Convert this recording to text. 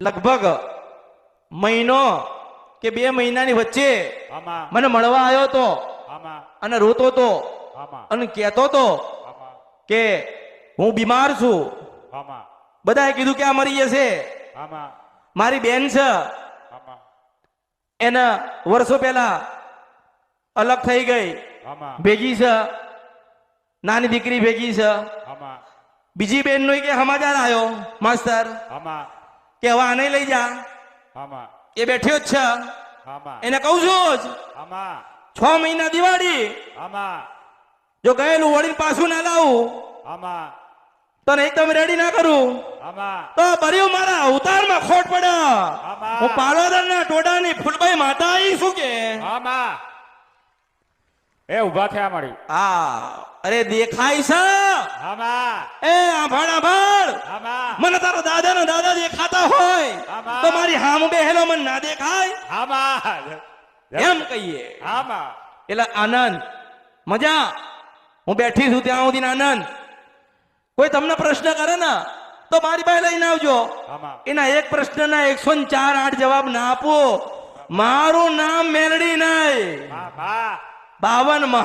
લગભગ મહિનો કે 2 મહિનાની વચ્ચે આમાં મને મળવા આવ્યો તો આમાં અને રોતો તો આમાં અને કહેતો તો આમાં કે હું બીમાર છું. આમાં બધાએ કીધું કે આ મરી જશે. આમાં મારી બેન છે, આમાં એના વર્ષો પહેલા અલગ થઈ ગઈ, આમાં ભેગી છે, નાની દીકરી ભેગી છે. આમાં બીજી બેન નો કે સમાચાર આવ્યો માસ્તર આમાં કે હવે આને લઈ જા. આમાં એ બેઠ્યો જ છે. આમાં એને કહું છું જ આમાં 6 મહિના દિવાળી આમાં જો ગયેલું વળીને પાછું ના લાવું આમાં તને એકદમ રેડી ના કરું આમાં તો ભર્યું મારા અવતારમાં ખોટ પડે. આમાં. હું પાલોદરના ટોડાની ફૂલબાઈ માતા આવી શું કે આમાં એ ઉભા થયા મળી હા અરે દેખાય છે આમાં એ આભાળ આભાળ આમાં મને તારો દાદા ના દાદા દેખાતા હોય આમાં. તો મારી હામ બેહેલો મને ના દેખાય આમાં એમ કહીએ. આમાં એટલે આનંદ મજા હું બેઠી છું ત્યાં સુધી આનંદ. કોઈ તમને પ્રશ્ન કરે ને તો મારી પાસે લઈને આવજો. આમાં એના એક પ્રશ્નના 104 જવાબ ના આપો. મારું નામ મેલડી નહીં, આમાં 52 મહા